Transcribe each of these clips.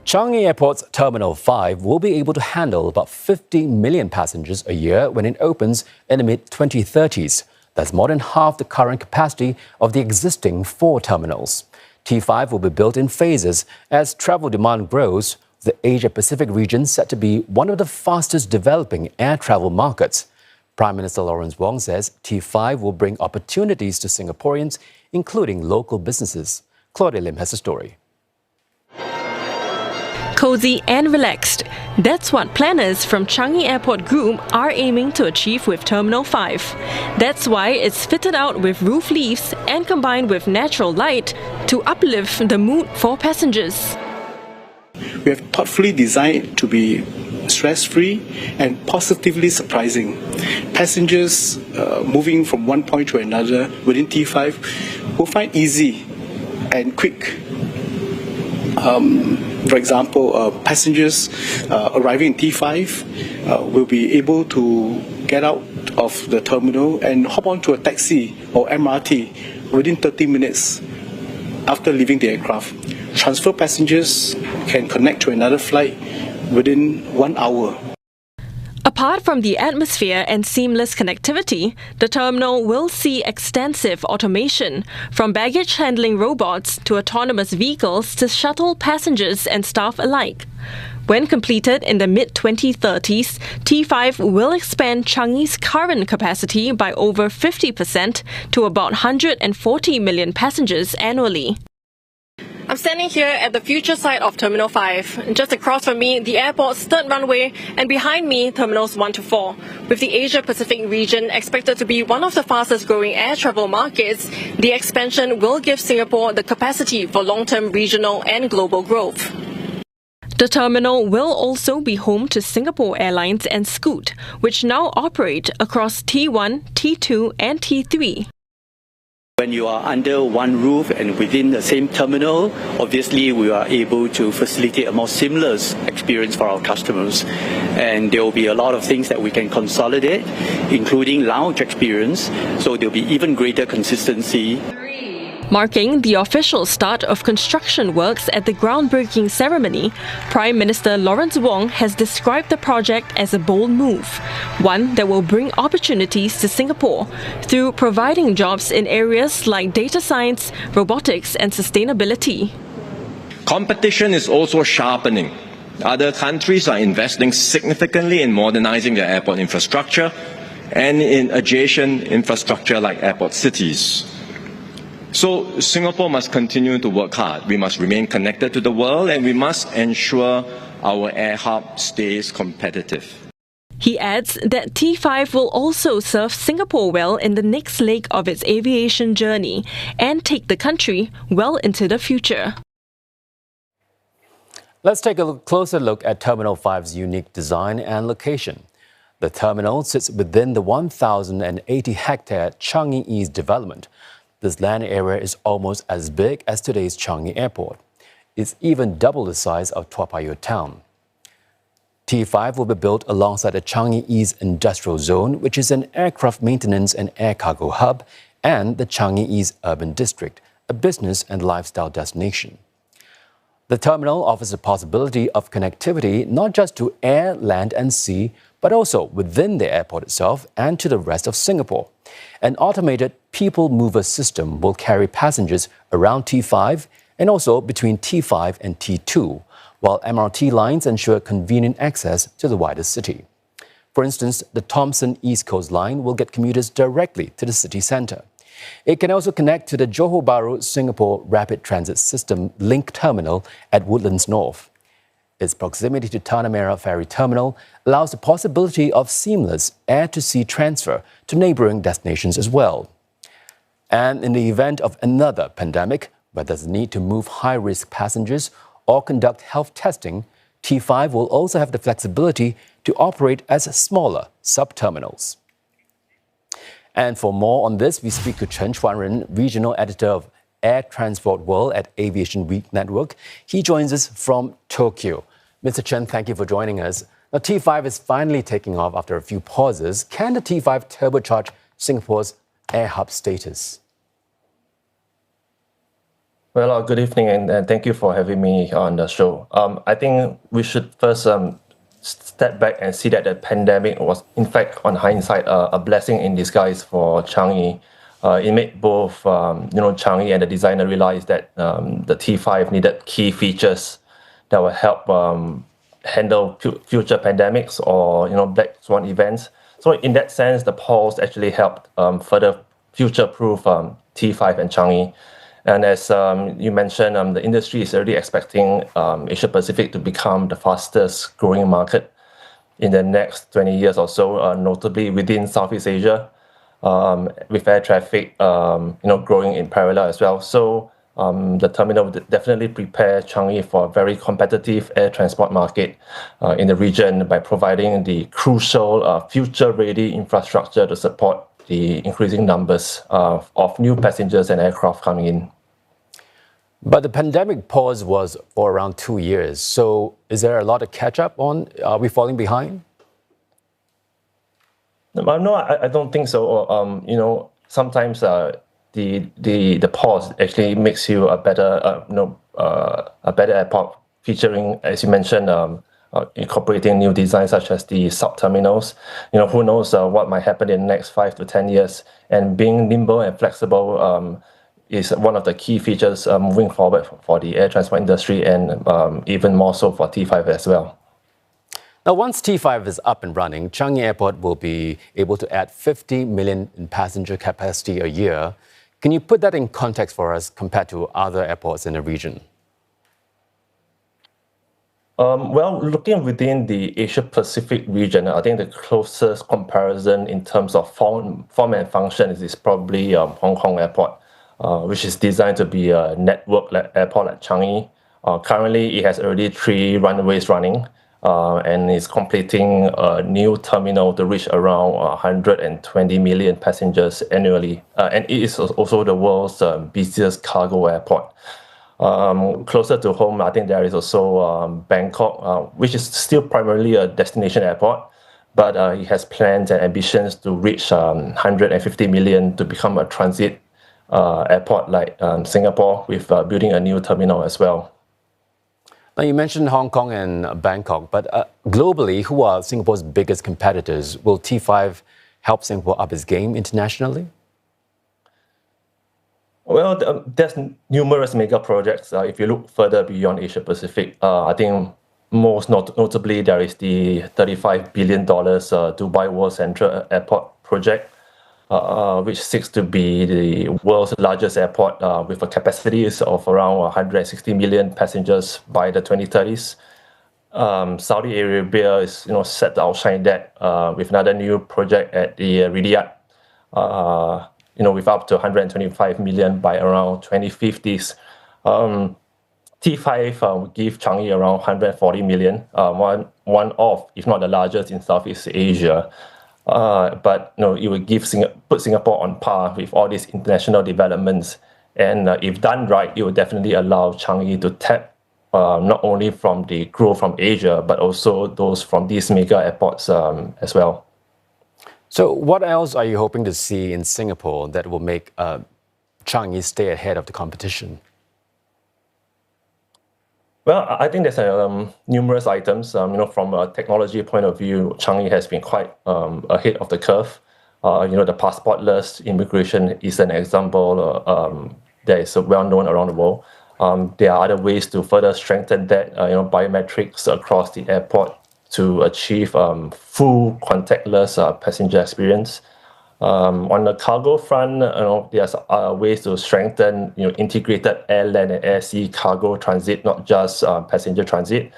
Changi Airport's Terminal 5 will be able to handle about 50 million passengers a year when it opens in the mid-2030s. That's more than half the current capacity of the existing 4 terminals. T5 will be built in phases as travel demand grows, the Asia-Pacific region set to be one of the fastest developing air travel markets. Prime Minister Lawrence Wong says T5 will bring opportunities to Singaporeans, including local businesses. Claudia Lim has the story. Cozy and relaxed. That's what planners from Changi Airport Group are aiming to achieve with Terminal 5. That's why it's fitted out with roof leaves and combined with natural light to uplift the mood for passengers. We have thoughtfully designed to be stress-free and positively surprising. Passengers moving from one point to another within T5 will find easy and quick. For example, passengers arriving in T5 will be able to get out of the terminal and hop onto a taxi or MRT within 30 minutes after leaving the aircraft. Transfer passengers can connect to another flight within 1 hour. Apart from the atmosphere and seamless connectivity, the terminal will see extensive automation, from baggage handling robots to autonomous vehicles to shuttle passengers and staff alike. When completed in the mid-2030s, T5 will expand Changi's current capacity by over 50% to about 140 million passengers annually. I'm standing here at the future site of Terminal 5. Just across from me, the airport's third runway, and behind me, Terminals 1 to 4. With the Asia-Pacific region expected to be one of the fastest-growing air travel markets, the expansion will give Singapore the capacity for long-term regional and global growth. The terminal will also be home to Singapore Airlines and Scoot, which now operate across T1, T2 and T3. When you are under one roof and within the same terminal, obviously we are able to facilitate a more seamless experience for our customers. And there will be a lot of things that we can consolidate, including lounge experience, so there will be even greater consistency. Marking the official start of construction works at the groundbreaking ceremony, Prime Minister Lawrence Wong has described the project as a bold move, one that will bring opportunities to Singapore through providing jobs in areas like data science, robotics and sustainability. Competition is also sharpening. Other countries are investing significantly in modernizing their airport infrastructure and in adjacent infrastructure like airport cities. So Singapore must continue to work hard. We must remain connected to the world and we must ensure our air hub stays competitive. He adds that T5 will also serve Singapore well in the next leg of its aviation journey and take the country well into the future. Let's take a closer look at Terminal 5's unique design and location. The terminal sits within the 1,080-hectare Changi East development. This land area is almost as big as today's Changi Airport. It's even double the size of Toa Payoh town. T5 will be built alongside the Changi East Industrial Zone, which is an aircraft maintenance and air cargo hub, and the Changi East Urban District, a business and lifestyle destination. The terminal offers the possibility of connectivity not just to air, land and sea, but also within the airport itself and to the rest of Singapore. An automated people mover system will carry passengers around T5 and also between T5 and T2, while MRT lines ensure convenient access to the wider city. For instance, the Thomson East Coast Line will get commuters directly to the city centre. It can also connect to the Johor Bahru Singapore Rapid Transit System Link Terminal at Woodlands North. Its proximity to Tanah Merah Ferry Terminal allows the possibility of seamless air-to-sea transfer to neighbouring destinations as well. And in the event of another pandemic, where there's a need to move high-risk passengers or conduct health testing, T5 will also have the flexibility to operate as smaller sub-terminals. And for more on this, we speak to Chen Chuanren, Regional Editor of Air Transport World at Aviation Week Network. He joins us from Tokyo. Mr. Chen, thank you for joining us. Now, T5 is finally taking off after a few pauses. Can the T5 turbocharge Singapore's air hub status? Well, good evening, and thank you for having me on the show. I think we should first step back and see that the pandemic was, in fact, on hindsight, a blessing in disguise for Changi. It made both, Changi and the designer realize that the T5 needed key features that will help handle future pandemics or black swan events. So in that sense, the pause actually helped further future-proof T5 and Changi. And as you mentioned, the industry is already expecting Asia Pacific to become the fastest growing market in the next 20 years or so, notably within Southeast Asia, with air traffic, growing in parallel as well. So the terminal would definitely prepare Changi for a very competitive air transport market in the region by providing the crucial future-ready infrastructure to support the increasing numbers of new passengers and aircraft coming in. But the pandemic pause was for around 2 years. So is there a lot to catch up on? Are we falling behind? No, I don't think so. Sometimes the pause actually makes you a better airport, featuring, as you mentioned, incorporating new designs such as the sub terminals. Who knows what might happen in the next 5 to 10 years, and being nimble and flexible is one of the key features moving forward for the air transport industry, and even more so for T5 as well. Now, once T5 is up and running, Changi Airport will be able to add 50 million in passenger capacity a year. Can you put that in context for us compared to other airports in the region? Well, looking within the Asia Pacific region, I think the closest comparison in terms of form and function is probably Hong Kong Airport, which is designed to be a network airport like Changi. Currently, it has already 3 runways running, and is completing a new terminal to reach around 120 million passengers annually. And it is also the world's busiest cargo airport. Closer to home, I think there is also Bangkok, which is still primarily a destination airport, but it has plans and ambitions to reach 150 million to become a transit airport like Singapore, with building a new terminal as well. Now, you mentioned Hong Kong and Bangkok, but globally, who are Singapore's biggest competitors? Will T5 help Singapore up its game internationally? Well, there's numerous mega projects. If you look further beyond Asia Pacific, I think most notably there is the $35 billion Dubai World Central Airport project, which seeks to be the world's largest airport with a capacity of around 160 million passengers by the 2030s. Saudi Arabia is set to outshine that with another new project at the Riyadh, with up to 125 million by around 2050s. T5 will give Changi around 140 million, one of, if not the largest in Southeast Asia. But it will put Singapore on par with all these international developments. And if done right, it will definitely allow Changi to tap not only from the growth from Asia, but also those from these mega airports as well. So what else are you hoping to see in Singapore that will make Changi stay ahead of the competition? Well, I think there's numerous items. From a technology point of view, Changi has been quite ahead of the curve. The passportless immigration is an example that is well known around the world. There are other ways to further strengthen that, biometrics across the airport to achieve full contactless passenger experience. On the cargo front, there's ways to strengthen, integrated air, land, and air sea cargo transit, not just passenger transit.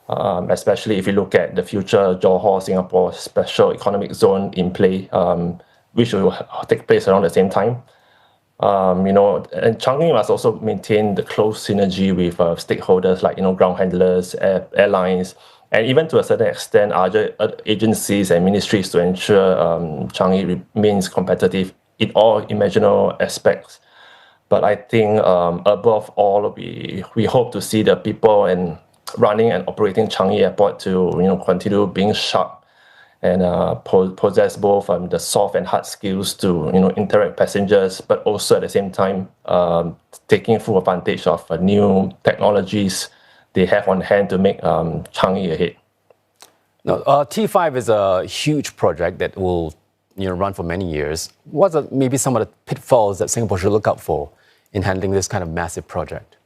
Especially if you look at the future Johor Singapore Special Economic Zone in play, which will take place around the same time. And Changi must also maintain the close synergy with stakeholders like ground handlers, airlines, and even to a certain extent other agencies and ministries to ensure Changi remains competitive in all imaginable aspects. But I think above all, we hope to see the people and running and operating Changi Airport to continue being sharp and possess both the soft and hard skills to interact with passengers, but also at the same time taking full advantage of new technologies they have on hand to make Changi a hit. Now, T5 is a huge project that will run for many years. What are maybe some of the pitfalls that Singapore should look out for in handling this kind of massive project?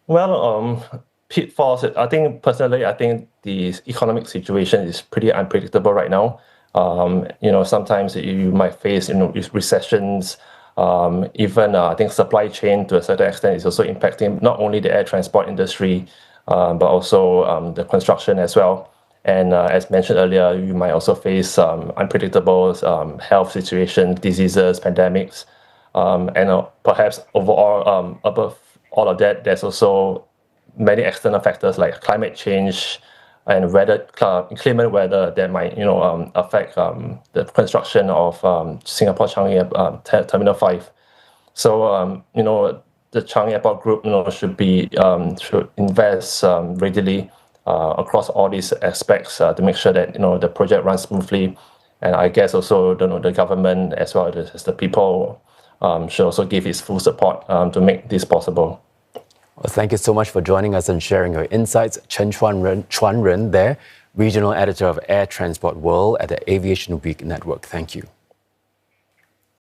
Well, pitfalls, I think the economic situation is pretty unpredictable right now. Sometimes you might face recessions. Even I think supply chain to a certain extent is also impacting not only the air transport industry, but also the construction as well. And as mentioned earlier, you might also face unpredictable health situations, diseases, pandemics, and perhaps overall, above all of that, there's also many external factors like climate change and inclement weather that might affect the construction of Singapore Changi Terminal 5. So the Changi Airport Group should invest readily across all these aspects to make sure that the project runs smoothly. And I guess also the government as well as the people should also give its full support to make this possible. Well, thank you so much for joining us and sharing your insights. Chen Chuanren there, Regional Editor of Air Transport World at the Aviation Week Network. Thank you.